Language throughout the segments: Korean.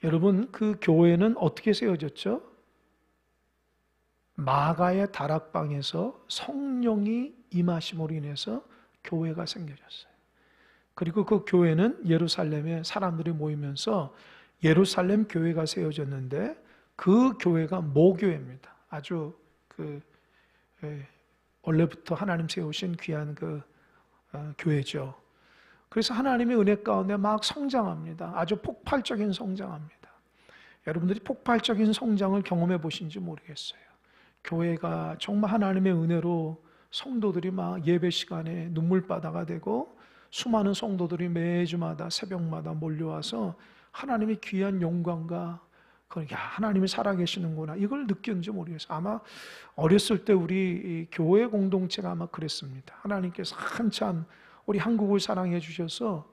여러분, 그 교회는 어떻게 세워졌죠? 마가의 다락방에서 성령이 임하심으로 인해서 교회가 생겨졌어요. 그리고 그 교회는 예루살렘에 사람들이 모이면서 예루살렘 교회가 세워졌는데, 그 교회가 모교회입니다. 아주 원래부터 하나님 세우신 귀한 교회죠. 그래서 하나님의 은혜 가운데 막 성장합니다. 아주 폭발적인 성장합니다. 여러분들이 폭발적인 성장을 경험해 보신지 모르겠어요. 교회가 정말 하나님의 은혜로 성도들이 막 예배 시간에 눈물바다가 되고, 수많은 성도들이 매주마다 새벽마다 몰려와서 하나님의 귀한 영광과 하나님이 살아계시는구나, 이걸 느꼈는지 모르겠어요. 아마 어렸을 때 우리 교회 공동체가 아마 그랬습니다. 하나님께서 한참 우리 한국을 사랑해 주셔서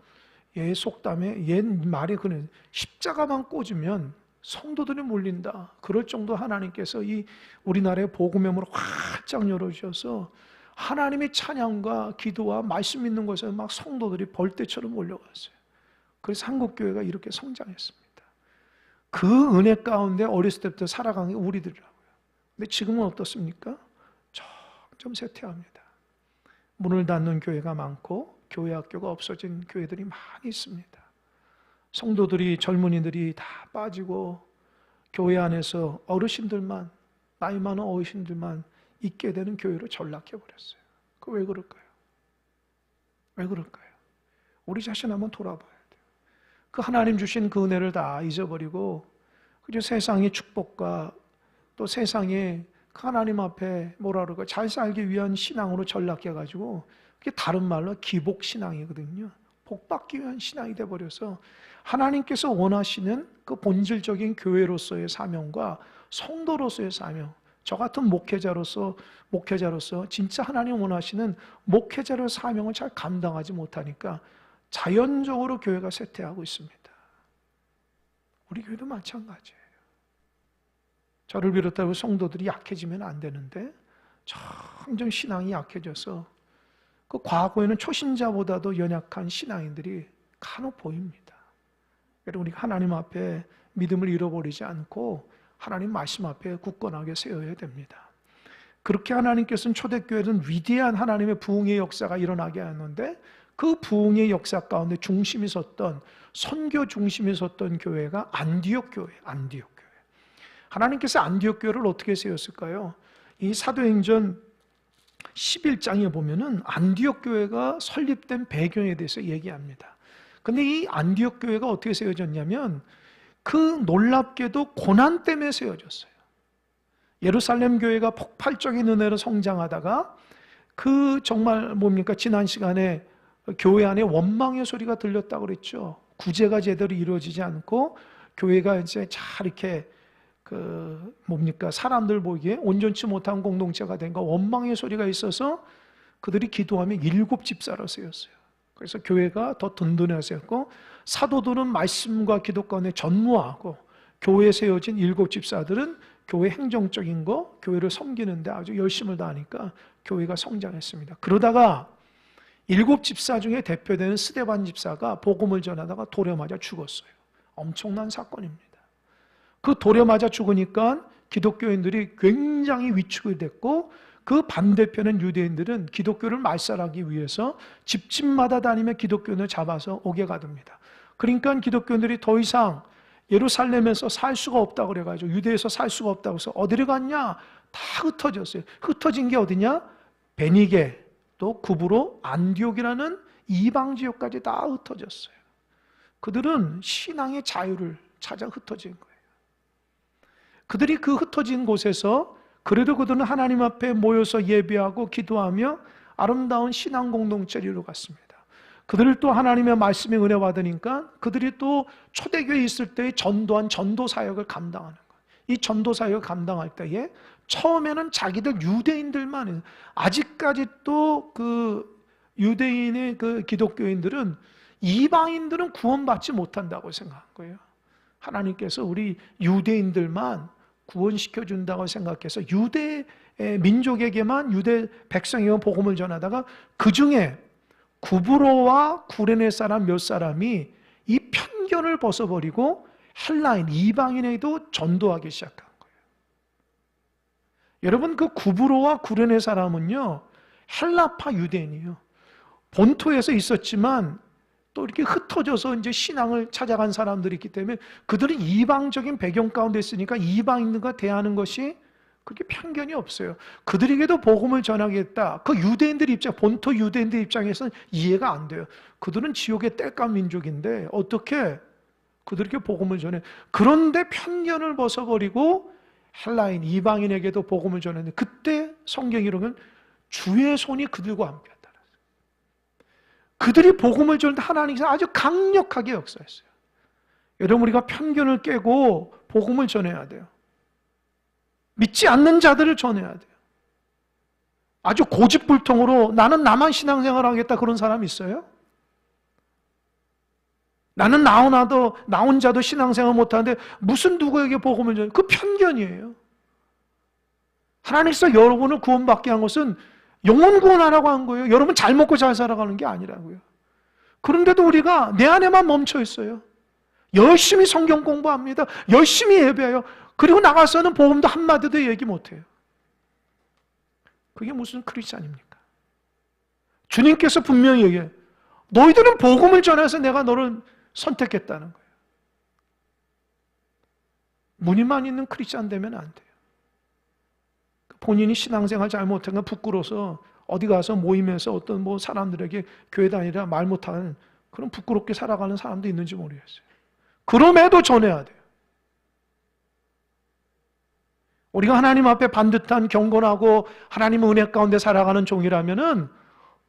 옛 속담에, 옛 말에 그는 십자가만 꽂으면 성도들이 몰린다, 그럴 정도 하나님께서 이 우리나라의 복음의 문을 활짝 열어주셔서 하나님의 찬양과 기도와 말씀 있는 곳에 막 성도들이 벌떼처럼 몰려갔어요. 그래서 한국교회가 이렇게 성장했습니다. 그 은혜 가운데 어렸을 때부터 살아간 게 우리들이라고요. 근데 지금은 어떻습니까? 점점 쇠퇴합니다. 문을 닫는 교회가 많고 교회 학교가 없어진 교회들이 많이 있습니다. 성도들이, 젊은이들이 다 빠지고 교회 안에서 어르신들만, 나이 많은 어르신들만 있게 되는 교회로 전락해버렸어요. 그 왜 그럴까요? 왜 그럴까요? 우리 자신 한번 돌아봐야 돼요. 그 하나님 주신 그 은혜를 다 잊어버리고 그저 세상의 축복과 또 세상의 그 하나님 앞에 잘 살기 위한 신앙으로 전락해가지고, 그게 다른 말로 기복신앙이거든요. 복받기 위한 신앙이 되어버려서 하나님께서 원하시는 그 본질적인 교회로서의 사명과 성도로서의 사명, 저 같은 목회자로서 진짜 하나님 원하시는 목회자로의 사명을 잘 감당하지 못하니까 자연적으로 교회가 쇠퇴하고 있습니다. 우리 교회도 마찬가지예요. 저를 비롯하고 성도들이 약해지면 안 되는데 점점 신앙이 약해져서 그 과거에는 초신자보다도 연약한 신앙인들이 간혹 보입니다. 여러분, 우리가 하나님 앞에 믿음을 잃어버리지 않고 하나님 말씀 앞에 굳건하게 세워야 됩니다. 그렇게 하나님께서는 초대교회는 위대한 하나님의 부흥의 역사가 일어나게 하는데, 그 부흥의 역사 가운데 중심이 섰던, 선교 중심이 섰던 교회가 안디옥 교회. 하나님께서 안디옥 교회를 어떻게 세웠을까요? 이 사도행전 11장에 보면은 안디옥 교회가 설립된 배경에 대해서 얘기합니다. 근데 이 안디옥 교회가 어떻게 세워졌냐면, 그 놀랍게도 고난 때문에 세워졌어요. 예루살렘 교회가 폭발적인 은혜로 성장하다가 정말 지난 시간에 교회 안에 원망의 소리가 들렸다고 그랬죠. 구제가 제대로 이루어지지 않고 교회가 이제 잘 이렇게 사람들 보기에 온전치 못한 공동체가 된 거, 원망의 소리가 있어서 그들이 기도하며 7집사로 세웠어요. 그래서 교회가 더 든든해졌고, 사도들은 말씀과 기도 가운데 전무하고, 교회에 세워진 7집사들은 교회 행정적인 거, 교회를 섬기는데 아주 열심을 다하니까 교회가 성장했습니다. 그러다가 7집사 중에 대표되는 스데반 집사가 복음을 전하다가 돌에 맞아 죽었어요. 엄청난 사건입니다. 그 돌에 맞아 죽으니까 기독교인들이 굉장히 위축이 됐고, 그 반대편은 유대인들은 기독교를 말살하기 위해서 집집마다 다니며 기독교인을 잡아서 옥에 가둡니다. 그러니까 기독교인들이 더 이상 예루살렘에서 살 수가 없다고 그래가지고, 유대에서 살 수가 없다고 해서 어디를 갔냐? 다 흩어졌어요. 흩어진 게 어디냐? 베니게, 또 구브로, 안디옥이라는 이방 지역까지 다 흩어졌어요. 그들은 신앙의 자유를 찾아 흩어진 거예요. 그들이 그 흩어진 곳에서 그래도 그들은 하나님 앞에 모여서 예배하고 기도하며 아름다운 신앙 공동체를 이루어갔습니다. 그들을 또 하나님의 말씀에 은혜 받으니까 그들이 또 초대교회에 있을 때의 전도한 전도 사역을 감당하는 거예요. 이 전도 사역을 감당할 때에 처음에는 자기들 유대인들만, 아직까지 또 그 유대인의 그 기독교인들은 이방인들은 구원받지 못한다고 생각한 거예요. 하나님께서 우리 유대인들만 구원시켜준다고 생각해서 유대 민족에게만, 유대 백성에게만 복음을 전하다가 그 중에 구브로와 구레네 사람 몇 사람이 이 편견을 벗어버리고 헬라인, 이방인에게도 전도하기 시작한 거예요. 여러분, 그 구브로와 구레네 사람은요, 헬라파 유대인이에요. 본토에서 있었지만 또 이렇게 흩어져서 이제 신앙을 찾아간 사람들이 있기 때문에 그들은 이방적인 배경 가운데 있으니까 이방인들과 대하는 것이 그렇게 편견이 없어요. 그들에게도 복음을 전하겠다. 그 유대인들 입장, 본토 유대인들 입장에서는 이해가 안 돼요. 그들은 지옥의 땔감 민족인데 어떻게 그들에게 복음을 전해? 그런데 편견을 벗어버리고 헬라인, 이방인에게도 복음을 전했는데 그때 성경이 이러면 주의 손이 그들과 함께했다. 그들이 복음을 전할 때 하나님께서 아주 강력하게 역사했어요. 여러분, 우리가 편견을 깨고 복음을 전해야 돼요. 믿지 않는 자들을 전해야 돼요. 아주 고집불통으로 나는 나만 신앙생활 하겠다 그런 사람 있어요? 나는 나 혼자도 신앙생활 못하는데 무슨 누구에게 복음을 전해? 그 편견이에요. 하나님께서 여러분을 구원받게 한 것은 영혼 구원하라고 한 거예요. 여러분 잘 먹고 잘 살아가는 게 아니라고요. 그런데도 우리가 내 안에만 멈춰 있어요. 열심히 성경 공부합니다. 열심히 예배해요. 그리고 나가서는 복음도 한마디도 얘기 못해요. 그게 무슨 크리스찬입니까? 주님께서 분명히 얘기해요. 너희들은 복음을 전해서 내가 너를 선택했다는 거예요. 무늬만 있는 크리스찬 되면 안 돼요. 본인이 신앙생활 잘 못한 건 부끄러워서 어디 가서 모임에서 어떤 사람들에게 교회 다니라 말 못하는 그런 부끄럽게 살아가는 사람도 있는지 모르겠어요. 그럼에도 전해야 돼요. 우리가 하나님 앞에 반듯한 경건하고 하나님 은혜 가운데 살아가는 종이라면은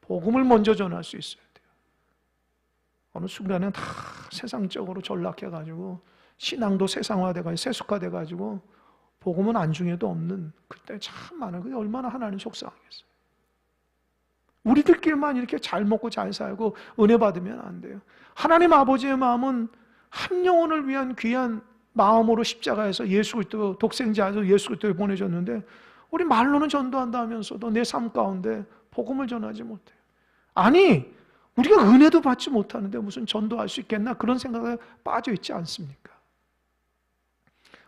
복음을 먼저 전할 수 있어야 돼요. 어느 순간에 다 세상적으로 전락해가지고 신앙도 세상화돼가지고 세속화돼가지고 복음은 안중에도 없는 그때 참 많아요. 그게 얼마나 하나님 속상하겠어요. 우리들끼리만 이렇게 잘 먹고 잘 살고 은혜 받으면 안 돼요. 하나님 아버지의 마음은 한 영혼을 위한 귀한 마음으로 십자가에서 예수 그리스도 독생자에서 예수 그리스도를 보내줬는데 우리 말로는 전도한다 하면서도 내 삶 가운데 복음을 전하지 못해요. 아니, 우리가 은혜도 받지 못하는데 무슨 전도할 수 있겠나 그런 생각에 빠져 있지 않습니까?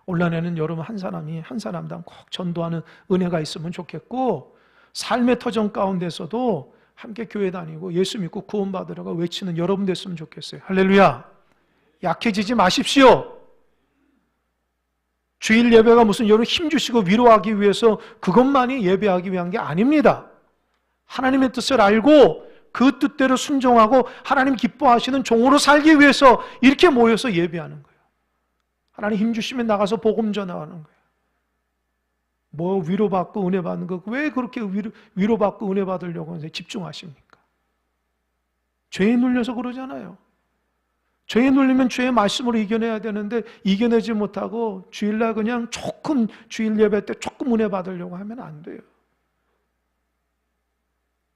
올 한해는 여러분 한 사람당 꼭 전도하는 은혜가 있으면 좋겠고 삶의 터전 가운데서도 함께 교회 다니고 예수 믿고 구원받으라고 외치는 여러분 됐으면 좋겠어요. 할렐루야. 약해지지 마십시오. 주일 예배가 무슨 여러분 힘주시고 위로하기 위해서 그것만이 예배하기 위한 게 아닙니다. 하나님의 뜻을 알고 그 뜻대로 순종하고 하나님 기뻐하시는 종으로 살기 위해서 이렇게 모여서 예배하는 거예요. 하나님 힘주시면 나가서 복음 전하는 거예요. 위로받고 은혜 받는 거 왜 그렇게 위로받고 은혜 받으려고 집중하십니까? 죄에 눌려서 그러잖아요. 죄에 눌리면 죄의 말씀으로 이겨내야 되는데 이겨내지 못하고 주일날 그냥 조금 주일 예배 때 조금 은혜 받으려고 하면 안 돼요.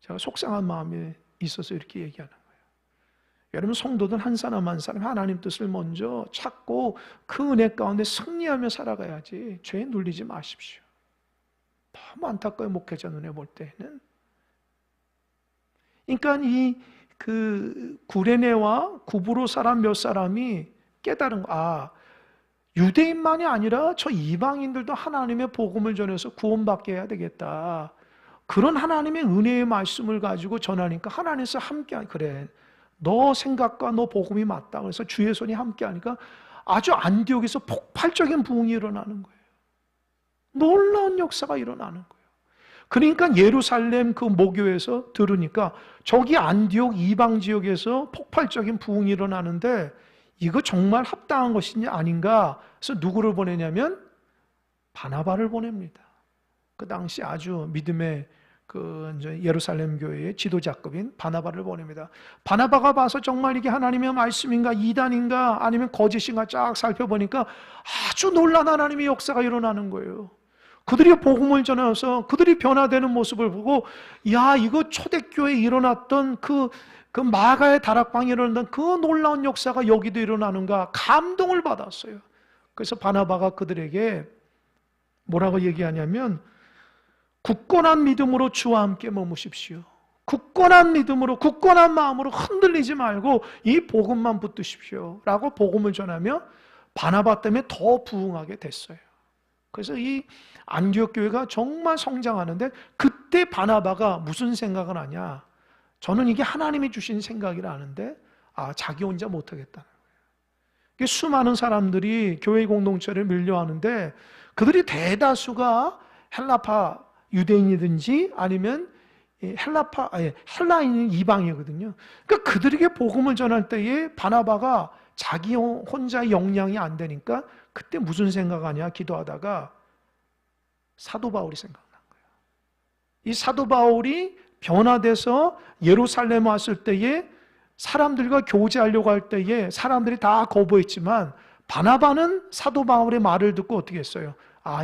제가 속상한 마음이 있어서 이렇게 얘기하는 거예요. 여러분 성도들 한 사람 한 사람 하나님 뜻을 먼저 찾고 그 은혜 가운데 승리하며 살아가야지 죄에 눌리지 마십시오. 너무 안타까워요. 목회자 눈에 볼 때는. 그러니까 구레네와 구브로 사람 몇 사람이 깨달은 거, 유대인만이 아니라 저 이방인들도 하나님의 복음을 전해서 구원받게 해야 되겠다. 그런 하나님의 은혜의 말씀을 가지고 전하니까 하나님께서 함께하니 그래. 너 생각과 너 복음이 맞다. 그래서 주의 손이 함께하니까 아주 안디옥에서 폭발적인 부흥이 일어나는 거예요. 놀라운 역사가 일어나는 거예요. 그러니까 예루살렘 그 모교에서 들으니까 저기 안디옥 이방 지역에서 폭발적인 부흥이 일어나는데 이거 정말 합당한 것이냐 아닌가. 그래서 누구를 보내냐면 바나바를 보냅니다. 그 당시 아주 믿음의 이제 예루살렘 교회의 지도자급인 바나바를 보냅니다. 바나바가 봐서 정말 이게 하나님의 말씀인가 이단인가 아니면 거짓인가 쫙 살펴보니까 아주 놀라운 하나님의 역사가 일어나는 거예요. 그들이 복음을 전해서 그들이 변화되는 모습을 보고 이거 초대교회에 일어났던 그 마가의 다락방에 일어났던 그 놀라운 역사가 여기도 일어나는가 감동을 받았어요. 그래서 바나바가 그들에게 뭐라고 얘기하냐면 굳건한 믿음으로 주와 함께 머무십시오. 굳건한 믿음으로 굳건한 마음으로 흔들리지 말고 이 복음만 붙드십시오 라고 복음을 전하며 바나바 때문에 더 부흥하게 됐어요. 그래서 이 안디옥 교회가 정말 성장하는데, 그때 바나바가 무슨 생각을 하냐, 저는 이게 하나님이 주신 생각이라 아는데 자기 혼자 못하겠다는 거예요. 수많은 사람들이 교회 공동체를 밀려하는데 그들이 대다수가 헬라파 유대인이든지 아니면 헬라인인 이방이거든요. 그러니까 그들에게 복음을 전할 때에 바나바가 자기 혼자 역량이 안 되니까 그때 무슨 생각하냐, 기도하다가 사도 바울이 생각난 거예요. 이 사도 바울이 변화돼서 예루살렘 왔을 때에 사람들과 교제하려고 할 때에 사람들이 다 거부했지만 바나바는 사도 바울의 말을 듣고 어떻게 했어요?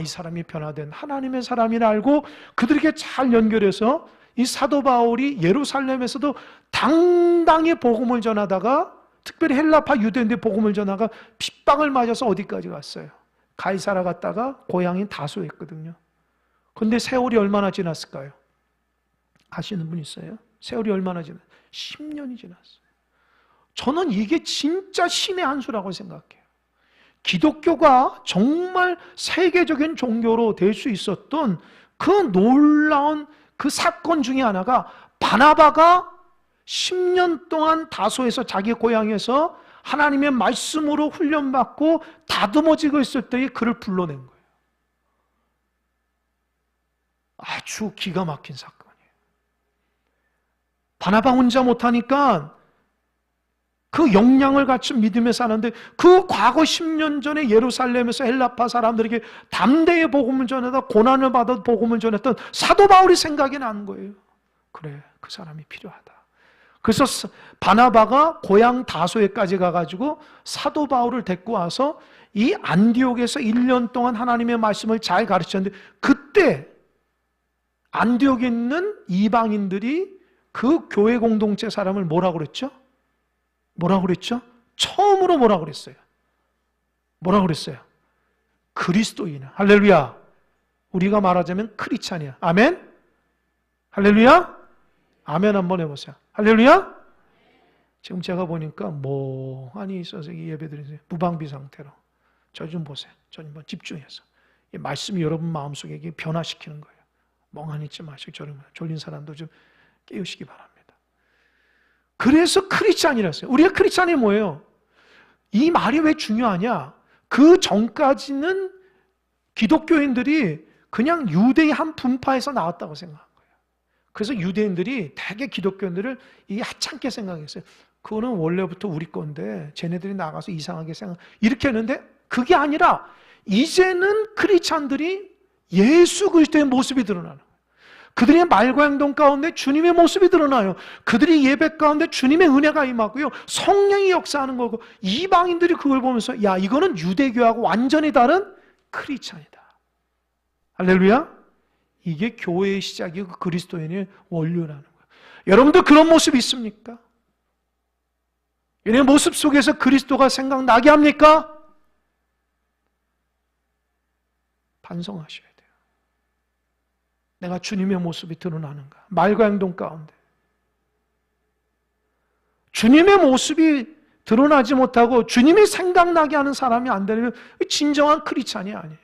이 사람이 변화된 하나님의 사람이라 알고 그들에게 잘 연결해서 이 사도 바울이 예루살렘에서도 당당히 복음을 전하다가, 특별히 헬라파 유대인들 복음을 전하다가 핍박을 맞아서 어디까지 갔어요? 가이사라 갔다가 고향인 다소에 있거든요. 그런데 세월이 얼마나 지났을까요? 아시는 분 있어요? 세월이 얼마나 지났어요? 10년이 지났어요. 저는 이게 진짜 신의 한 수라고 생각해요. 기독교가 정말 세계적인 종교로 될 수 있었던 그 놀라운 그 사건 중에 하나가, 바나바가 10년 동안 다소에서 자기 고향에서 하나님의 말씀으로 훈련받고 다듬어지고 있을 때에 그를 불러낸 거예요. 아주 기가 막힌 사건이에요. 바나바 혼자 못하니까 그 역량을 갖춘 믿음에 사는데, 그 과거 10년 전에 예루살렘에서 헬라파 사람들에게 담대히 복음을 전하다 고난을 받아 복음을 전했던 사도 바울이 생각이 나는 거예요. 그래, 그 사람이 필요하다. 그래서 바나바가 고향 다소에까지 가가지고 사도 바울을 데리고 와서 이 안디옥에서 1년 동안 하나님의 말씀을 잘 가르쳤는데, 그때 안디옥에 있는 이방인들이 그 교회 공동체 사람을 뭐라고 그랬죠? 뭐라고 그랬죠? 처음으로 뭐라고 그랬어요? 뭐라고 그랬어요? 그리스도인. 할렐루야. 우리가 말하자면 크리스찬이야. 아멘? 할렐루야? 아멘 한번 해보세요. 할렐루야? 지금 제가 보니까 멍하니 있어서 예배드리세요. 무방비 상태로. 저 좀 보세요. 저 좀 집중해서. 이 말씀이 여러분 마음속에 변화시키는 거예요. 멍하니 있지 마시고 졸린 사람도 좀 깨우시기 바랍니다. 그래서 크리스찬이라서요. 우리가 크리스찬이 뭐예요? 이 말이 왜 중요하냐? 그 전까지는 기독교인들이 그냥 유대의 한 분파에서 나왔다고 생각한 거예요. 그래서 유대인들이 대개 기독교인들을 이 하찮게 생각했어요. 그거는 원래부터 우리 건데 쟤네들이 나가서 이상하게 이렇게 했는데, 그게 아니라 이제는 크리스찬들이 예수 그리스도의 모습이 드러나는 거예요. 그들의 말과 행동 가운데 주님의 모습이 드러나요. 그들이 예배 가운데 주님의 은혜가 임하고요, 성령이 역사하는 거고, 이방인들이 그걸 보면서 야, 이거는 유대교하고 완전히 다른 크리스찬이다. 할렐루야. 이게 교회의 시작이고 그리스도인의 원료라는 거예요. 여러분들 그런 모습이 있습니까? 여러분의 모습 속에서 그리스도가 생각나게 합니까? 반성하셔야 돼요. 내가 주님의 모습이 드러나는가? 말과 행동 가운데 주님의 모습이 드러나지 못하고 주님이 생각나게 하는 사람이 안 되면 진정한 크리스찬이 아니에요.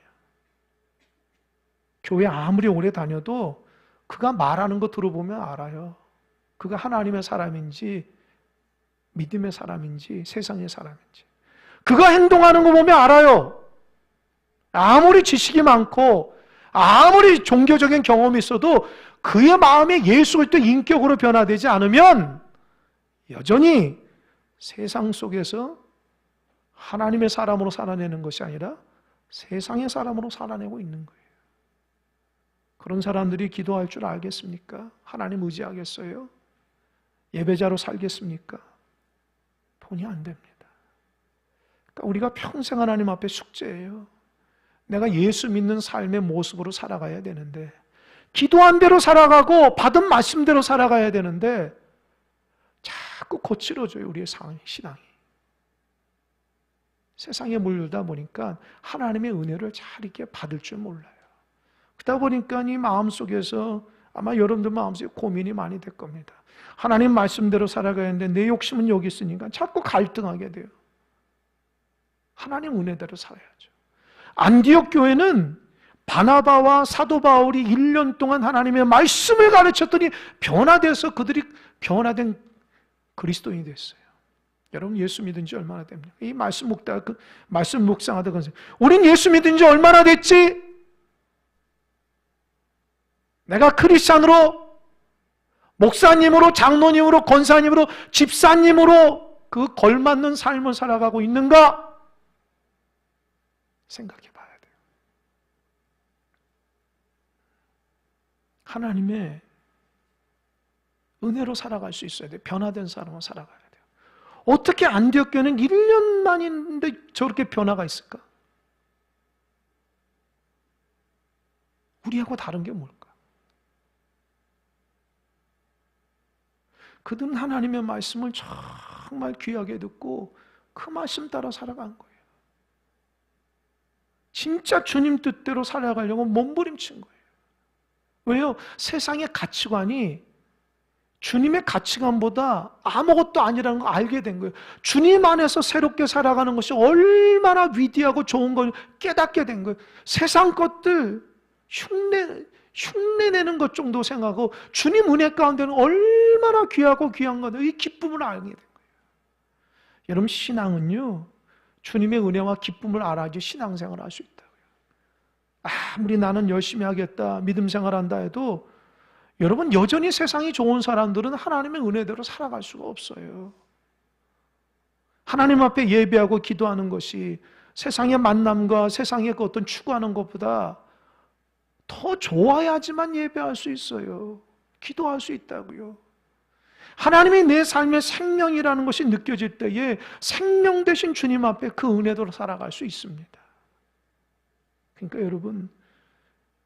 교회 아무리 오래 다녀도 그가 말하는 거 들어보면 알아요. 그가 하나님의 사람인지 믿음의 사람인지 세상의 사람인지. 그가 행동하는 거 보면 알아요. 아무리 지식이 많고 아무리 종교적인 경험이 있어도 그의 마음에 예수 그리스도 인격으로 변화되지 않으면 여전히 세상 속에서 하나님의 사람으로 살아내는 것이 아니라 세상의 사람으로 살아내고 있는 거예요. 그런 사람들이 기도할 줄 알겠습니까? 하나님 의지하겠어요? 예배자로 살겠습니까? 본의 안 됩니다. 그러니까 우리가 평생 하나님 앞에 숙제예요. 내가 예수 믿는 삶의 모습으로 살아가야 되는데, 기도한 대로 살아가고 받은 말씀대로 살아가야 되는데 자꾸 거칠어져요, 우리의 신앙이. 세상에 물들다 보니까 하나님의 은혜를 잘 이렇게 받을 줄 몰라요. 그러다 보니까 이 마음속에서 아마 여러분들 마음속에 고민이 많이 될 겁니다. 하나님 말씀대로 살아가야 하는데 내 욕심은 여기 있으니까 자꾸 갈등하게 돼요. 하나님 은혜대로 살아야죠. 안디옥 교회는 바나바와 사도 바울이 1년 동안 하나님의 말씀을 가르쳤더니 변화돼서 그들이 변화된 그리스도인이 됐어요. 여러분 예수 믿은 지 얼마나 됩니까? 이 말씀 묵상하다 그러세요. 우린 예수 믿은 지 얼마나 됐지? 내가 크리스찬으로, 목사님으로, 장로님으로, 권사님으로, 집사님으로 그 걸맞는 삶을 살아가고 있는가? 생각해 봐야 돼요. 하나님의 은혜로 살아갈 수 있어야 돼요. 변화된 사람으로 살아가야 돼요. 어떻게 안디옥 교회는 1년 만인데 저렇게 변화가 있을까? 우리하고 다른 게 뭘까? 그들은 하나님의 말씀을 정말 귀하게 듣고 그 말씀 따라 살아간 거예요. 진짜 주님 뜻대로 살아가려고 몸부림친 거예요. 왜요? 세상의 가치관이 주님의 가치관보다 아무것도 아니라는 걸 알게 된 거예요. 주님 안에서 새롭게 살아가는 것이 얼마나 위대하고 좋은 걸 깨닫게 된 거예요. 세상 것들 흉내내는 것 정도 생각하고 주님 은혜 가운데는 얼마나 귀하고 귀한 건데 이 기쁨을 알게 된 거예요. 여러분 신앙은요, 주님의 은혜와 기쁨을 알아야지 신앙생활을 할 수 있다고요. 아무리 나는 열심히 하겠다, 믿음 생활한다 해도 여러분 여전히 세상이 좋은 사람들은 하나님의 은혜대로 살아갈 수가 없어요. 하나님 앞에 예배하고 기도하는 것이 세상의 만남과 세상의 그 어떤 추구하는 것보다 더 좋아야지만 예배할 수 있어요. 기도할 수 있다고요. 하나님이 내 삶의 생명이라는 것이 느껴질 때에 생명 되신 주님 앞에 그 은혜대로 살아갈 수 있습니다. 그러니까 여러분,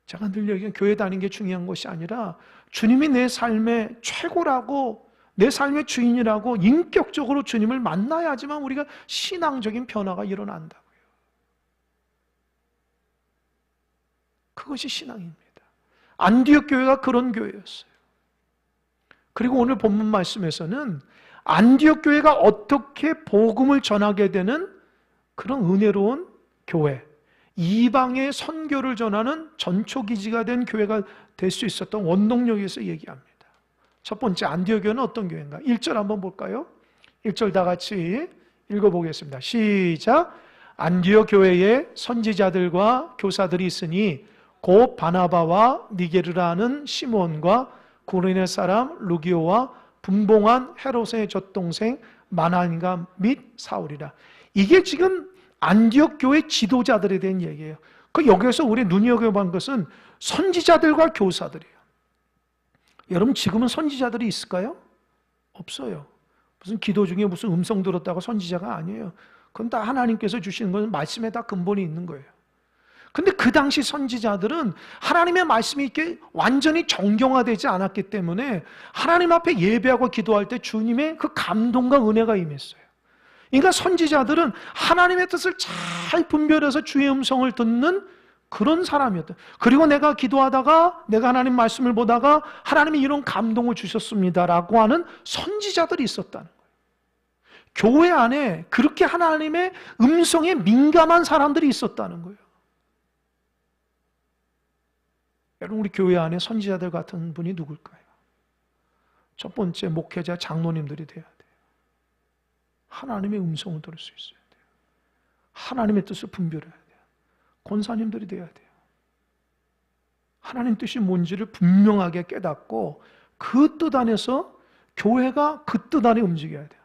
제가 늘 얘기하는 교회 다니는 게 중요한 것이 아니라 주님이 내 삶의 최고라고, 내 삶의 주인이라고 인격적으로 주님을 만나야지만 우리가 신앙적인 변화가 일어난다고요. 그것이 신앙입니다. 안디옥 교회가 그런 교회였어요. 그리고 오늘 본문 말씀에서는 안디옥 교회가 어떻게 복음을 전하게 되는 그런 은혜로운 교회, 이방의 선교를 전하는 전초기지가 된 교회가 될 수 있었던 원동력에서 얘기합니다. 첫 번째 안디옥 교회는 어떤 교회인가? 1절 한번 볼까요? 1절 다 같이 읽어보겠습니다. 시작! 안디옥 교회에 선지자들과 교사들이 있으니 곧 바나바와 니게르라는 시몬과 구레네 사람 루기오와 분봉한 헤롯의 젖동생 마나인가 및 사울이라. 이게 지금 안디옥 교회 지도자들에 대한 얘기예요. 그 여기에서 우리 눈여겨본 것은 선지자들과 교사들이에요. 여러분 지금은 선지자들이 있을까요? 없어요. 무슨 기도 중에 무슨 음성 들었다고 선지자가 아니에요. 그건 다 하나님께서 주시는 것은 말씀에 다 근본이 있는 거예요. 근데 그 당시 선지자들은 하나님의 말씀이 이렇게 완전히 정경화되지 않았기 때문에 하나님 앞에 예배하고 기도할 때 주님의 그 감동과 은혜가 임했어요. 그러니까 선지자들은 하나님의 뜻을 잘 분별해서 주의 음성을 듣는 그런 사람이었다. 그리고 내가 기도하다가 내가 하나님 말씀을 보다가 하나님이 이런 감동을 주셨습니다라고 하는 선지자들이 있었다는 거예요. 교회 안에 그렇게 하나님의 음성에 민감한 사람들이 있었다는 거예요. 여러분 우리 교회 안에 선지자들 같은 분이 누굴까요? 첫 번째 목회자 장로님들이 돼야 돼요. 하나님의 음성을 들을 수 있어야 돼요. 하나님의 뜻을 분별해야 돼요. 권사님들이 돼야 돼요. 하나님 뜻이 뭔지를 분명하게 깨닫고 그 뜻 안에서 교회가 그 뜻 안에 움직여야 돼요.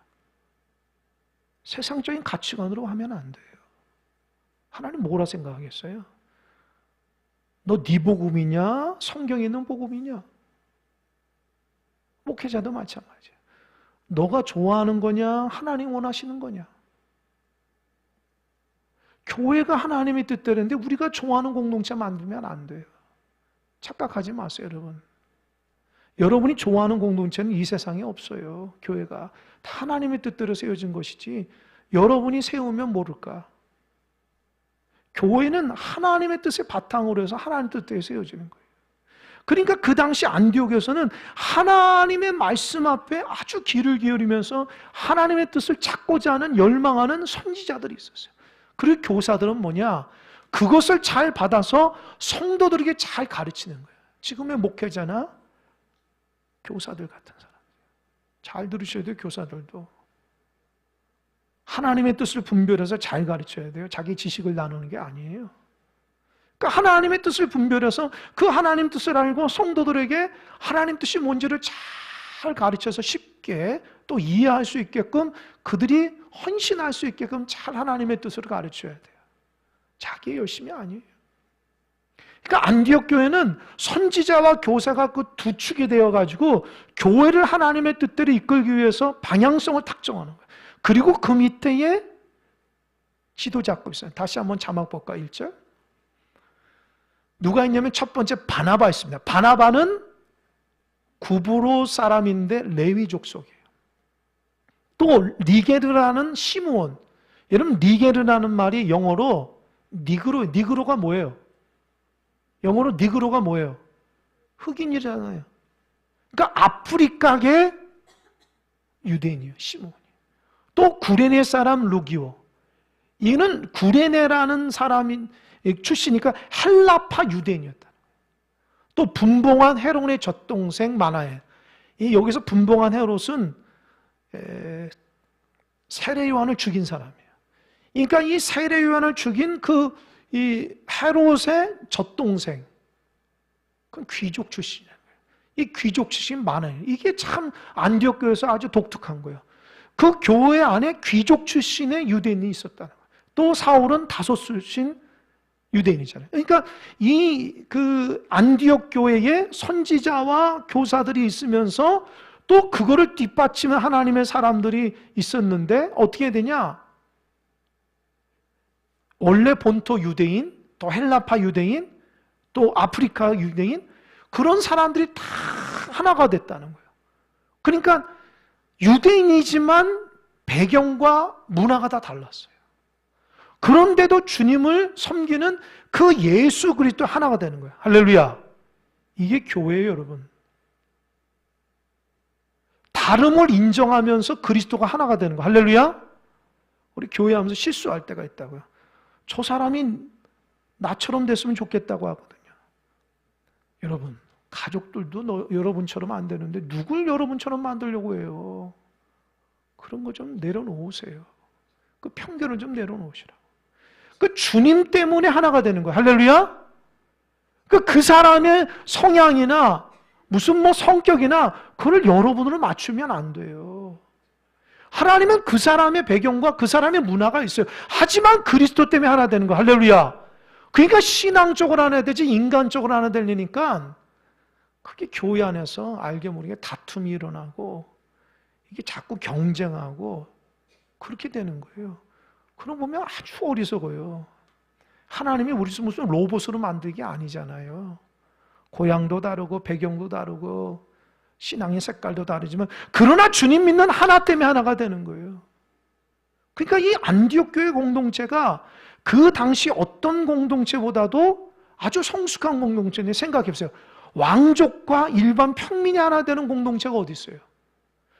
세상적인 가치관으로 하면 안 돼요. 하나님 뭐라 생각하겠어요? 너 네 복음이냐? 성경에 있는 복음이냐? 목회자도 마찬가지야. 너가 좋아하는 거냐? 하나님 원하시는 거냐? 교회가 하나님의 뜻대로인데 우리가 좋아하는 공동체 만들면 안 돼요. 착각하지 마세요, 여러분. 여러분이 좋아하는 공동체는 이 세상에 없어요. 교회가 다 하나님의 뜻대로 세워진 것이지 여러분이 세우면 모를까? 교회는 하나님의 뜻을 바탕으로 해서 하나님의 뜻대로 세워지는 거예요. 그러니까 그 당시 안디옥에서는 하나님의 말씀 앞에 아주 귀를 기울이면서 하나님의 뜻을 찾고자 하는 열망하는 선지자들이 있었어요. 그리고 교사들은 뭐냐? 그것을 잘 받아서 성도들에게 잘 가르치는 거예요. 지금의 목회자나 교사들 같은 사람. 잘 들으셔야 돼요, 교사들도. 하나님의 뜻을 분별해서 잘 가르쳐야 돼요. 자기 지식을 나누는 게 아니에요. 그러니까 하나님의 뜻을 분별해서 그 하나님 뜻을 알고 성도들에게 하나님 뜻이 뭔지를 잘 가르쳐서 쉽게 또 이해할 수 있게끔 그들이 헌신할 수 있게끔 잘 하나님의 뜻을 가르쳐야 돼요. 자기 열심이 아니에요. 그러니까 안디옥 교회는 선지자와 교사가 그 두 축이 되어가지고 교회를 하나님의 뜻대로 이끌기 위해서 방향성을 탁정하는 거예요. 그리고 그 밑에에 지도자가 있어요. 다시 한번 자막 볼까? 1절. 누가 있냐면 첫 번째 바나바 있습니다. 바나바는 구브로 사람인데 레위족 속이에요. 또 니게르라는 시므온. 여러분 니게르라는 말이 영어로 니그로가 뭐예요? 영어로 니그로가 뭐예요? 흑인이잖아요. 그러니까 아프리카계 유대인이에요. 시므온이. 또 구레네 사람 루기오. 이는 구레네라는 사람인 출신이니까 헬라파 유대인이었다. 또 분봉한 헤롯의 젖동생 마나엘. 여기서 분봉한 헤롯은 세례 요한을 죽인 사람이에요. 그러니까 이 세례 요한을 죽인 이 헤롯의 젖동생, 그건 귀족 출신이에요. 이 귀족 출신 마나엘. 이게 참 안디옥 교회에서 아주 독특한 거예요. 그 교회 안에 귀족 출신의 유대인이 있었다는 거예요. 또 사울은 다소 출신 유대인이잖아요. 그러니까 그 안디옥 교회에 선지자와 교사들이 있으면서 또 그거를 뒷받치는 하나님의 사람들이 있었는데 어떻게 되냐? 원래 본토 유대인, 또 헬라파 유대인, 또 아프리카 유대인, 그런 사람들이 다 하나가 됐다는 거예요. 그러니까 유대인이지만 배경과 문화가 다 달랐어요. 그런데도 주님을 섬기는 그 예수 그리스도 하나가 되는 거예요. 할렐루야. 이게 교회예요, 여러분. 다름을 인정하면서 그리스도가 하나가 되는 거예요. 할렐루야. 우리 교회하면서 실수할 때가 있다고요. 저 사람이 나처럼 됐으면 좋겠다고 하거든요. 여러분, 가족들도 여러분처럼 안 되는데 누굴 여러분처럼 만들려고 해요? 그런 거 좀 내려놓으세요. 그 편견을 좀 내려놓으시라고. 그 주님 때문에 하나가 되는 거예요. 할렐루야. 그 사람의 성향이나 무슨 성격이나 그걸 여러분으로 맞추면 안 돼요. 하나님은 그 사람의 배경과 그 사람의 문화가 있어요. 하지만 그리스도 때문에 하나 되는 거. 할렐루야. 그러니까 신앙적으로 하나 되지 인간적으로 하나 되려니까 그게 교회 안에서 알게 모르게 다툼이 일어나고 이게 자꾸 경쟁하고 그렇게 되는 거예요. 그럼 보면 아주 어리석어요. 하나님이 우리 무슨 로봇으로 만든 게 아니잖아요. 고향도 다르고 배경도 다르고 신앙의 색깔도 다르지만 그러나 주님 믿는 하나 때문에 하나가 되는 거예요. 그러니까 이 안디옥 교회 공동체가 그 당시 어떤 공동체보다도 아주 성숙한 공동체인데 생각해 보세요. 왕족과 일반 평민이 하나 되는 공동체가 어디 있어요?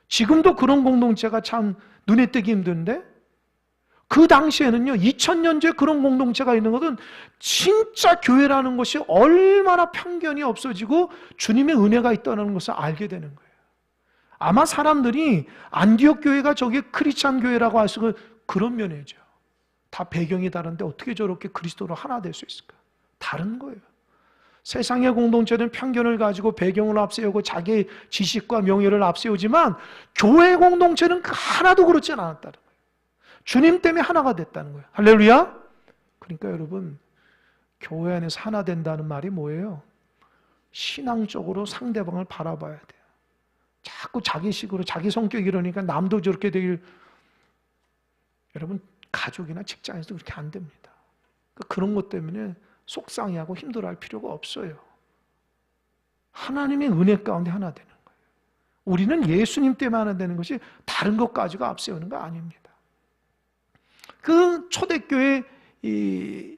지금도 그런 공동체가 참 눈에 띄기 힘든데 그 당시에는요 2000년 전에 그런 공동체가 있는 것은 진짜 교회라는 것이 얼마나 편견이 없어지고 주님의 은혜가 있다는 것을 알게 되는 거예요. 아마 사람들이 안디옥 교회가 저게 크리스찬 교회라고 할 수 있는 그런 면이죠. 다 배경이 다른데 어떻게 저렇게 그리스도로 하나 될 수 있을까? 다른 거예요. 세상의 공동체는 편견을 가지고 배경을 앞세우고 자기 지식과 명예를 앞세우지만 교회 공동체는 하나도 그렇지 않았다는 거예요. 주님 때문에 하나가 됐다는 거예요. 할렐루야. 그러니까 여러분 교회 안에서 하나 된다는 말이 뭐예요? 신앙적으로 상대방을 바라봐야 돼요. 자꾸 자기식으로 자기 성격 이러니까 남도 저렇게 되길. 여러분 가족이나 직장에서 그렇게 안 됩니다. 그런 것 때문에 속상해하고 힘들어할 필요가 없어요. 하나님의 은혜 가운데 하나 되는 거예요. 우리는 예수님 때문에 하나 되는 것이 다른 것 가지고 앞세우는 거 아닙니다. 그 초대교회 이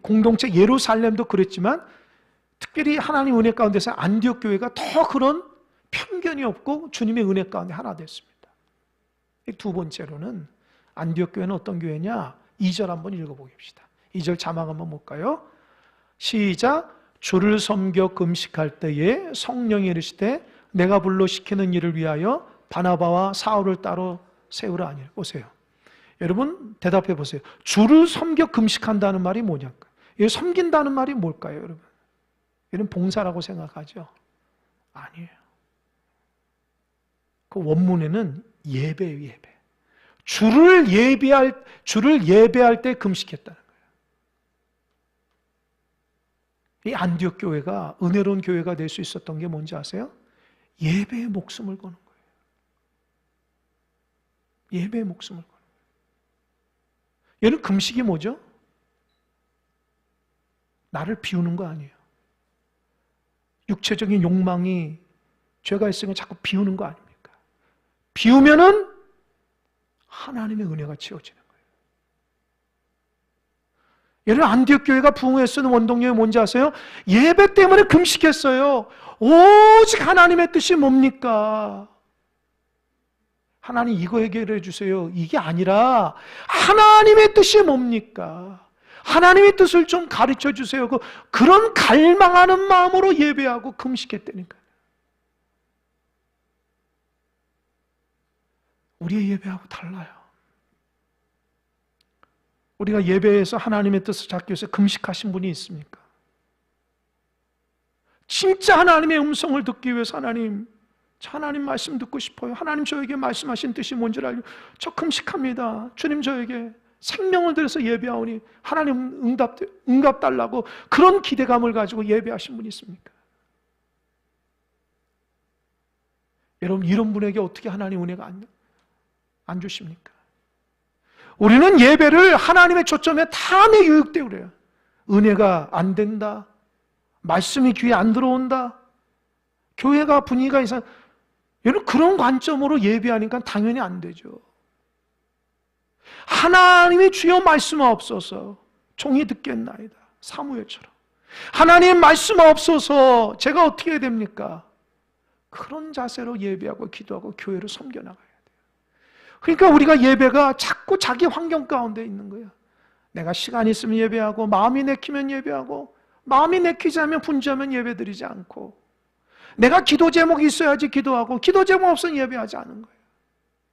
공동체 예루살렘도 그랬지만 특별히 하나님 은혜 가운데서 안디옥 교회가 더 그런 편견이 없고 주님의 은혜 가운데 하나 됐습니다. 두 번째로는 안디옥 교회는 어떤 교회냐? 2절 한번 읽어보겠습니다. 2절 자막 한번 볼까요? 시작. 주를 섬겨 금식할 때에 성령이 이르시되 내가 불러 시키는 일을 위하여 바나바와 사울을 따로 세우라 하니라. 보세요. 여러분 대답해 보세요. 주를 섬겨 금식한다는 말이 뭐냐고요? 섬긴다는 말이 뭘까요, 여러분? 이런 봉사라고 생각하죠? 아니에요. 그 원문에는 예배예요, 예배. 주를 예배할 때 금식했다는 거예요. 이 안디옥 교회가 은혜로운 교회가 될 수 있었던 게 뭔지 아세요? 예배에 목숨을 거는 거예요. 예배에 목숨을 거는 거예요. 얘는 금식이 뭐죠? 나를 비우는 거 아니에요. 육체적인 욕망이 죄가 있으면 자꾸 비우는 거 아닙니까? 비우면은 하나님의 은혜가 채워지는 거예요. 여러분 안디옥 교회가 부흥에 쓰는 원동력이 뭔지 아세요? 예배 때문에 금식했어요. 오직 하나님의 뜻이 뭡니까? 하나님 이거 해결해 주세요. 이게 아니라 하나님의 뜻이 뭡니까? 하나님의 뜻을 좀 가르쳐 주세요. 그런 갈망하는 마음으로 예배하고 금식했다니까요. 우리의 예배하고 달라요. 우리가 예배에서 하나님의 뜻을 찾기 위해서 금식하신 분이 있습니까? 진짜 하나님의 음성을 듣기 위해서 하나님 말씀 듣고 싶어요. 하나님 저에게 말씀하신 뜻이 뭔지를 알고 저 금식합니다. 주님 저에게 생명을 들여서 예배하오니 하나님 응답 달라고 그런 기대감을 가지고 예배하신 분이 있습니까? 여러분 이런 분에게 어떻게 하나님 은혜가 안 주십니까? 우리는 예배를 하나님의 초점에 탐에 유혹되고 그래요. 은혜가 안 된다. 말씀이 귀에 안 들어온다. 교회가 분위기가 이상. 여러분 그런 관점으로 예배하니까 당연히 안 되죠. 하나님의 주여 말씀하옵소서 종이 듣겠나이다. 사무엘처럼. 하나님 말씀하옵소서 제가 어떻게 해야 됩니까? 그런 자세로 예배하고 기도하고 교회를 섬겨나가야 돼요. 그러니까 우리가 예배가 자꾸 자기 환경 가운데 있는 거예요. 내가 시간이 있으면 예배하고 마음이 내키면 예배하고 마음이 내키지 않으면 분주하면 예배드리지 않고 내가 기도 제목이 있어야지 기도하고 기도 제목 없으면 예배하지 않는 거예요.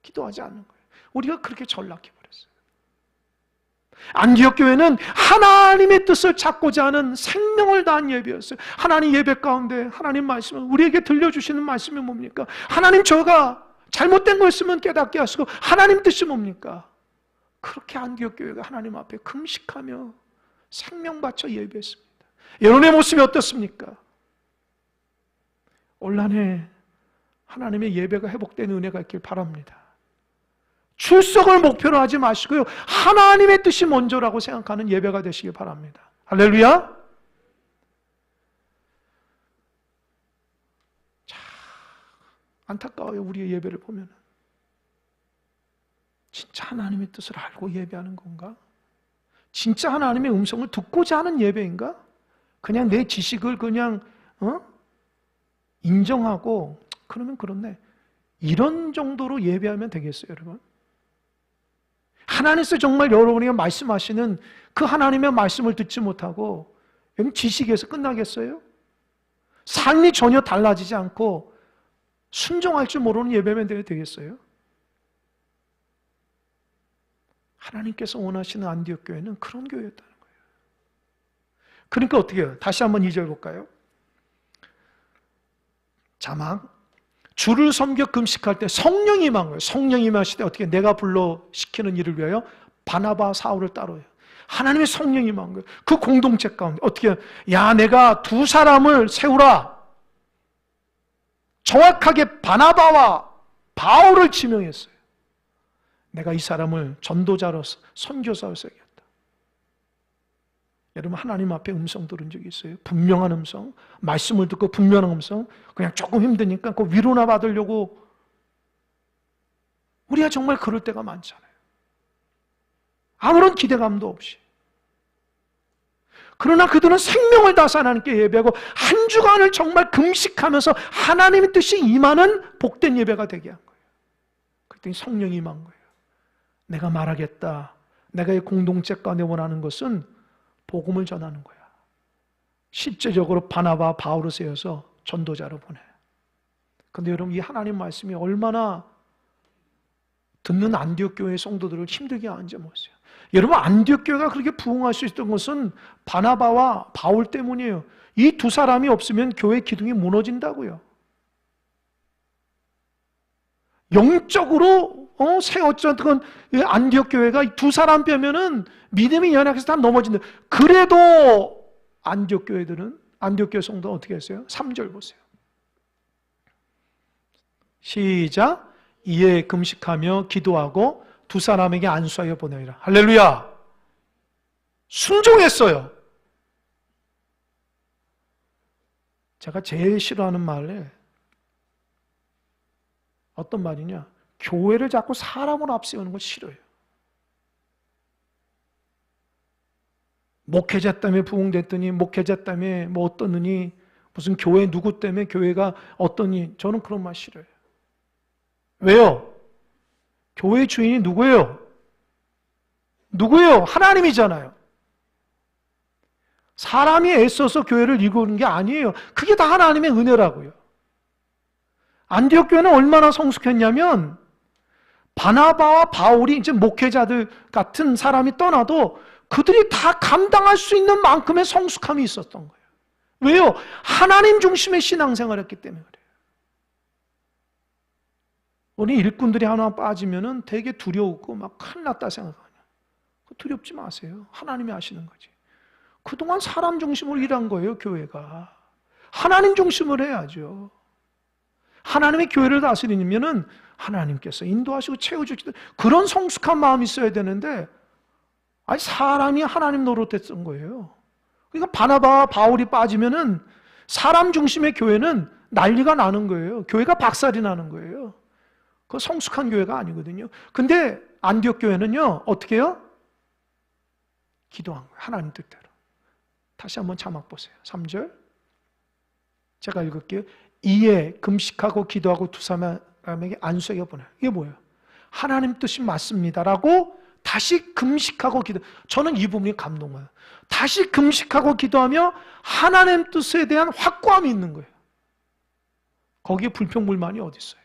기도하지 않는 거예요. 우리가 그렇게 전락해버렸어요. 안디옥 교회는 하나님의 뜻을 찾고자 하는 생명을 다한 예배였어요. 하나님 예배 가운데 하나님 말씀을 우리에게 들려주시는 말씀이 뭡니까? 하나님 저가 잘못된 거 있으면 깨닫게 하시고 하나님 뜻이 뭡니까? 그렇게 안디옥 교회가 하나님 앞에 금식하며 생명 바쳐 예배했습니다. 여러분의 모습이 어떻습니까? 올 한 해 하나님의 예배가 회복되는 은혜가 있길 바랍니다. 출석을 목표로 하지 마시고요. 하나님의 뜻이 먼저라고 생각하는 예배가 되시길 바랍니다. 할렐루야! 자, 안타까워요. 우리의 예배를 보면. 진짜 하나님의 뜻을 알고 예배하는 건가? 진짜 하나님의 음성을 듣고자 하는 예배인가? 그냥 내 지식을 그냥 인정하고 그러면 그렇네. 이런 정도로 예배하면 되겠어요, 여러분? 하나님께서 정말 여러분에게 말씀하시는 그 하나님의 말씀을 듣지 못하고 여러분 지식에서 끝나겠어요? 삶이 전혀 달라지지 않고 순종할 줄 모르는 예배면 되겠어요? 하나님께서 원하시는 안디옥 교회는 그런 교회였다는 거예요. 그러니까 어떻게 해요? 다시 한번 2절 볼까요? 자막. 주를 섬겨 금식할 때 성령이 임한 거예요. 성령이 임하실 때 어떻게 내가 불러 시키는 일을 위하여 바나바 사울을 따로 해요. 하나님의 성령이 임한 거예요. 그 공동체 가운데 어떻게 해요? 야 내가 두 사람을 세우라. 정확하게 바나바와 바울을 지명했어요. 내가 이 사람을 전도자로서 선교사로 써야겠다. 여러분 하나님 앞에 음성 들은 적이 있어요? 분명한 음성, 말씀을 듣고 분명한 음성, 그냥 조금 힘드니까 그 위로나 받으려고 우리가 정말 그럴 때가 많잖아요. 아무런 기대감도 없이. 그러나 그들은 생명을 다해서 하나님께 예배하고 한 주간을 정말 금식하면서 하나님의 뜻이 임하는 복된 예배가 되게 한 거예요. 그랬더니 성령이 임한 거예요. 내가 말하겠다. 내가 이 공동체 가운데 원하는 것은 복음을 전하는 거야. 실제적으로 바나바, 바울을 세워서 전도자로 보내. 근데 여러분, 이 하나님 말씀이 얼마나 듣는 안디옥 교회의 성도들을 힘들게 하는지 모르세요. 여러분, 안디옥 교회가 그렇게 부흥할 수 있었던 것은 바나바와 바울 때문이에요. 이 두 사람이 없으면 교회 기둥이 무너진다고요. 영적으로 세웠던 안디옥 교회가 두 사람 빼면은 믿음이 연약해서 다 넘어진다. 그래도 안디옥 교회들은, 안디옥 교회 성도는 어떻게 했어요? 3절 보세요. 시작. 이에 금식하며 기도하고 두 사람에게 안수하여 보내리라. 할렐루야. 순종했어요. 제가 제일 싫어하는 말에 어떤 말이냐, 교회를 자꾸 사람으로 앞세우는 걸 싫어요. 목회자 때문에 부흥됐더니, 목회자 때문에 뭐 어떠느니, 무슨 교회 누구 때문에 교회가 어떠니, 저는 그런 말 싫어요. 왜요? 교회 주인이 누구예요? 누구예요? 하나님이잖아요. 사람이 애써서 교회를 이루는 게 아니에요. 그게 다 하나님의 은혜라고요. 안디옥 교회는 얼마나 성숙했냐면, 바나바와 바울이 이제 목회자들 같은 사람이 떠나도 그들이 다 감당할 수 있는 만큼의 성숙함이 있었던 거예요. 왜요? 하나님 중심의 신앙생활을 했기 때문에 그래요. 우리 일꾼들이 하나 빠지면은 되게 두려우고 막 큰일 났다 생각하냐. 두렵지 마세요. 하나님이 하시는 거지. 그동안 사람 중심으로 일한 거예요, 교회가. 하나님 중심으로 해야죠. 하나님의 교회를 다스리면은 하나님께서 인도하시고 채워주시는 그런 성숙한 마음이 있어야 되는데, 아니, 사람이 하나님 노릇했던 거예요. 그러니까 바나바와 바울이 빠지면은 사람 중심의 교회는 난리가 나는 거예요. 교회가 박살이 나는 거예요. 그 성숙한 교회가 아니거든요. 근데 안디옥 교회는요, 어떻게 해요? 기도한 거예요. 하나님 뜻대로. 다시 한번 자막 보세요. 3절. 제가 읽을게요. 이에 금식하고 기도하고 두 사람에게 안수하여 보내요. 이게 뭐예요? 하나님 뜻이 맞습니다라고 다시 금식하고 기도. 저는 이 부분이 감동해요. 다시 금식하고 기도하며 하나님 뜻에 대한 확고함이 있는 거예요. 거기에 불평불만이 어디 있어요?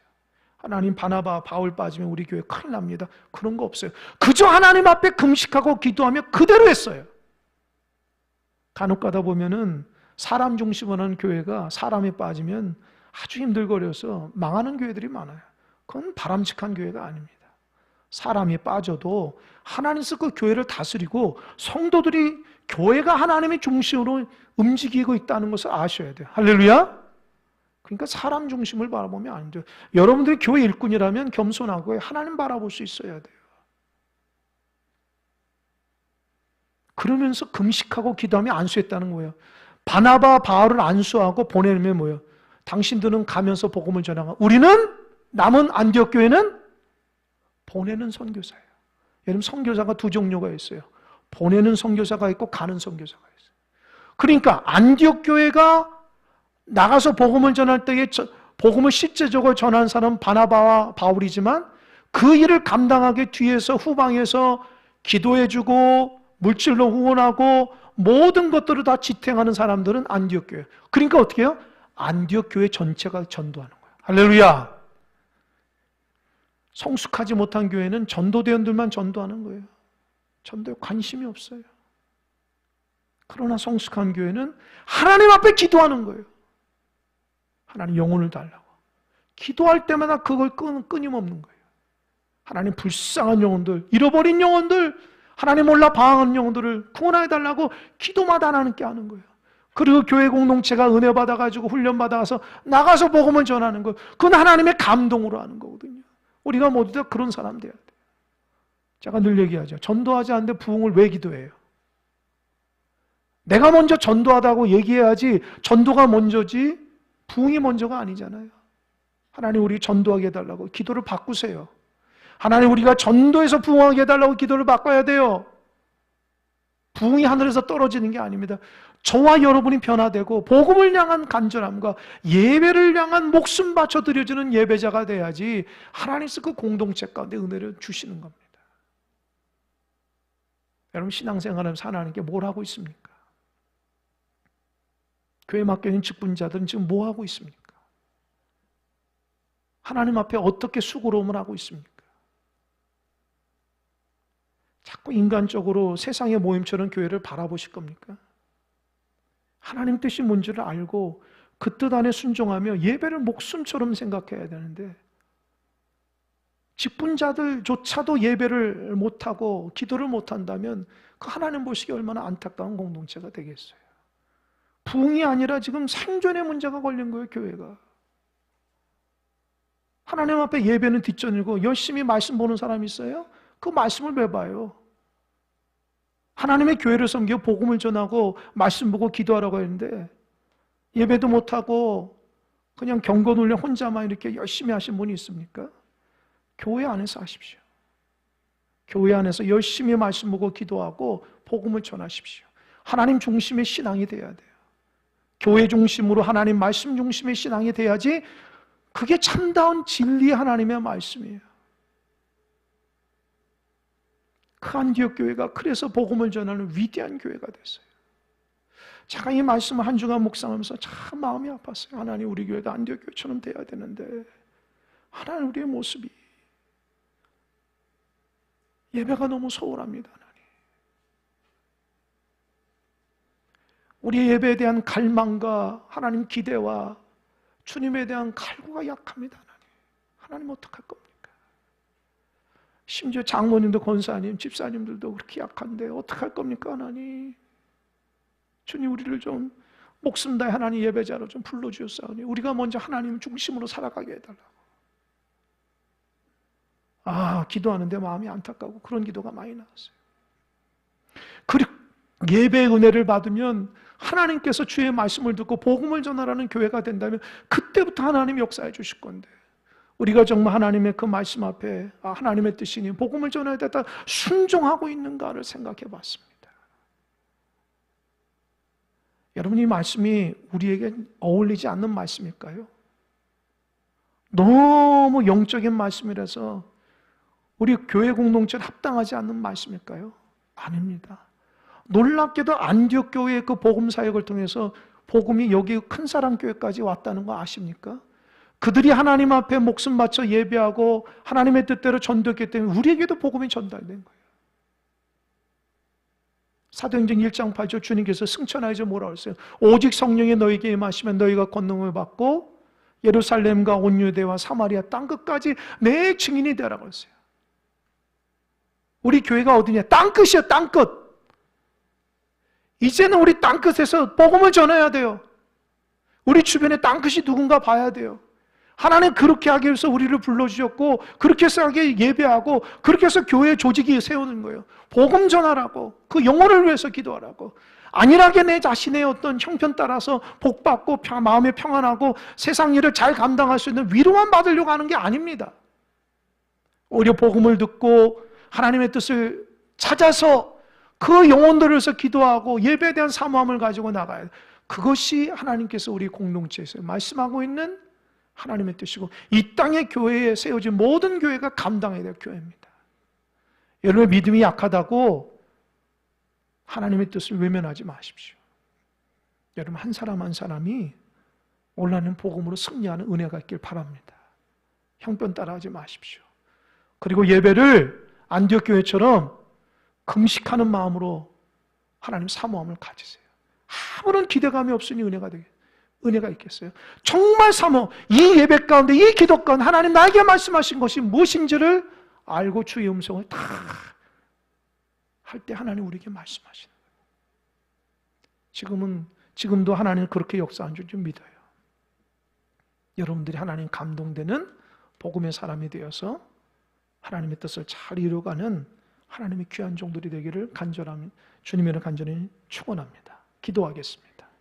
하나님, 바나바, 바울 빠지면 우리 교회 큰일 납니다. 그런 거 없어요. 그저 하나님 앞에 금식하고 기도하며 그대로 했어요. 간혹 가다 보면은 사람 중심으로 하는 교회가 사람이 빠지면 아주 힘들거려서 망하는 교회들이 많아요. 그건 바람직한 교회가 아닙니다. 사람이 빠져도 하나님께서 그 교회를 다스리고 성도들이 교회가 하나님의 중심으로 움직이고 있다는 것을 아셔야 돼요. 할렐루야. 그러니까 사람 중심을 바라보면 안 돼요. 여러분들이 교회 일꾼이라면 겸손하고 하나님 바라볼 수 있어야 돼요. 그러면서 금식하고 기도하며 안수했다는 거예요. 바나바, 바울을 안수하고 보내면 뭐예요? 당신들은 가면서 복음을 전하고, 우리는 남은 안디옥 교회는 보내는 선교사예요. 여러분, 선교사가 두 종류가 있어요. 보내는 선교사가 있고 가는 선교사가 있어요. 그러니까 안디옥 교회가 나가서 복음을 전할 때에 복음을 실제적으로 전한 사람은 바나바와 바울이지만, 그 일을 감당하기 뒤에서 후방에서 기도해주고 물질로 후원하고 모든 것들을 다 지탱하는 사람들은 안디옥 교회. 그러니까 어떻게 해요? 안디옥 교회 전체가 전도하는 거예요. 할렐루야. 성숙하지 못한 교회는 전도대원들만 전도하는 거예요. 전도에 관심이 없어요. 그러나 성숙한 교회는 하나님 앞에 기도하는 거예요. 하나님 영혼을 달라고. 기도할 때마다 그걸 끊임없는 거예요. 하나님 불쌍한 영혼들, 잃어버린 영혼들, 하나님 몰라 방황하는 영혼들을 구원해 달라고 기도마다 하나님께 하는 거예요. 그리고 교회 공동체가 은혜 받아가지고 훈련 받아서 나가서 복음을 전하는 거예요. 그건 하나님의 감동으로 하는 거거든요. 우리가 모두 다 그런 사람 돼야 돼요. 제가 늘 얘기하죠. 전도하지 않는데 부흥을 왜 기도해요? 내가 먼저 전도하다고 얘기해야지 전도가 먼저지 부흥이 먼저가 아니잖아요. 하나님 우리 전도하게 해달라고 기도를 바꾸세요. 하나님 우리가 전도해서 부흥하게 해달라고 기도를 바꿔야 돼요. 부흥이 하늘에서 떨어지는 게 아닙니다. 저와 여러분이 변화되고 복음을 향한 간절함과 예배를 향한 목숨 바쳐 드려지는 예배자가 돼야지 하나님께서 그 공동체 가운데 은혜를 주시는 겁니다. 여러분 신앙생활하면서 하나님께 뭘 하고 있습니까? 교회 맡겨있는 직분자들은 지금 뭐 하고 있습니까? 하나님 앞에 어떻게 수고로움을 하고 있습니까? 자꾸 인간적으로 세상의 모임처럼 교회를 바라보실 겁니까? 하나님 뜻이 뭔지를 알고 그 뜻 안에 순종하며 예배를 목숨처럼 생각해야 되는데 직분자들조차도 예배를 못하고 기도를 못한다면 그 하나님 보시기에 얼마나 안타까운 공동체가 되겠어요. 부흥이 아니라 지금 생존의 문제가 걸린 거예요, 교회가. 하나님 앞에 예배는 뒷전이고 열심히 말씀 보는 사람이 있어요? 그 말씀을 왜 봐요? 하나님의 교회를 섬기고 복음을 전하고 말씀 보고 기도하라고 했는데 예배도 못하고 그냥 경건훈련 혼자만 이렇게 열심히 하신 분이 있습니까? 교회 안에서 하십시오. 교회 안에서 열심히 말씀 보고 기도하고 복음을 전하십시오. 하나님 중심의 신앙이 돼야 돼요. 교회 중심으로 하나님 말씀 중심의 신앙이 돼야지 그게 참다운 진리 하나님의 말씀이에요. 그 안디옥 교회가 그래서 복음을 전하는 위대한 교회가 됐어요. 제가 이 말씀을 한 주간 묵상하면서 참 마음이 아팠어요. 하나님 우리 교회가 안디옥 교회처럼 돼야 되는데 하나님 우리의 모습이 예배가 너무 소홀합니다. 하나님. 우리의 예배에 대한 갈망과 하나님 기대와 주님에 대한 갈구가 약합니다. 하나님. 하나님 어떡할 겁니까? 심지어 장모님도 권사님, 집사님들도 그렇게 약한데 어떡할 겁니까? 하나님. 주님 우리를 좀 목숨 다해 하나님 예배자로 좀 불러주셨사오니 우리가 먼저 하나님 중심으로 살아가게 해달라고. 기도하는데 마음이 안타까워 그런 기도가 많이 나왔어요. 그리고 예배의 은혜를 받으면 하나님께서 주의 말씀을 듣고 복음을 전하라는 교회가 된다면 그때부터 하나님이 역사해 주실 건데 우리가 정말 하나님의 그 말씀 앞에 하나님의 뜻이니 복음을 전해야 되다 순종하고 있는가를 생각해 봤습니다. 여러분 이 말씀이 우리에게 어울리지 않는 말씀일까요? 너무 영적인 말씀이라서 우리 교회 공동체에 합당하지 않는 말씀일까요? 아닙니다. 놀랍게도 안디옥 교회의 그 복음 사역을 통해서 복음이 여기 큰사랑교회까지 왔다는 거 아십니까? 그들이 하나님 앞에 목숨 바쳐 예배하고 하나님의 뜻대로 전도했기 때문에 우리에게도 복음이 전달된 거예요. 사도행전 1장 8절 주님께서 승천하여서 뭐라고 했어요? 오직 성령이 너에게 임하시면 너희가 권능을 받고 예루살렘과 온 유대와 사마리아 땅끝까지 내 증인이 되라고 했어요. 우리 교회가 어디냐? 땅끝이요, 땅끝. 이제는 우리 땅끝에서 복음을 전해야 돼요. 우리 주변에 땅끝이 누군가 봐야 돼요. 하나님 그렇게 하기 위해서 우리를 불러주셨고 그렇게 해서 하게 예배하고 그렇게 해서 교회 조직이 세우는 거예요. 복음 전하라고, 그 영혼을 위해서 기도하라고. 안일하게 내 자신의 어떤 형편 따라서 복받고 마음에 평안하고 세상 일을 잘 감당할 수 있는 위로만 받으려고 하는 게 아닙니다. 오히려 복음을 듣고 하나님의 뜻을 찾아서 그 영혼들을 위해서 기도하고 예배에 대한 사모함을 가지고 나가야 돼요. 그것이 하나님께서 우리 공동체에서 말씀하고 있는 하나님의 뜻이고 이 땅의 교회에 세워진 모든 교회가 감당해야 될 교회입니다. 여러분의 믿음이 약하다고 하나님의 뜻을 외면하지 마십시오. 여러분 한 사람 한 사람이 올라는 복음으로 승리하는 은혜가 있길 바랍니다. 형편 따라하지 마십시오. 그리고 예배를 안디옥 교회처럼 금식하는 마음으로 하나님 사모함을 가지세요. 아무런 기대감이 없으니 은혜가 있겠어요? 정말 이 예배 가운데 이 기도 가운데 하나님 나에게 말씀하신 것이 무엇인지를 알고 주의 음성을 다 할 때 하나님 우리에게 말씀하시는 거예요. 지금도 하나님 그렇게 역사한 줄 좀 믿어요. 여러분들이 하나님 감동되는 복음의 사람이 되어서 하나님의 뜻을 잘 이루어가는 하나님의 귀한 종들이 되기를 주님의 간절히 축원합니다. 기도하겠습니다.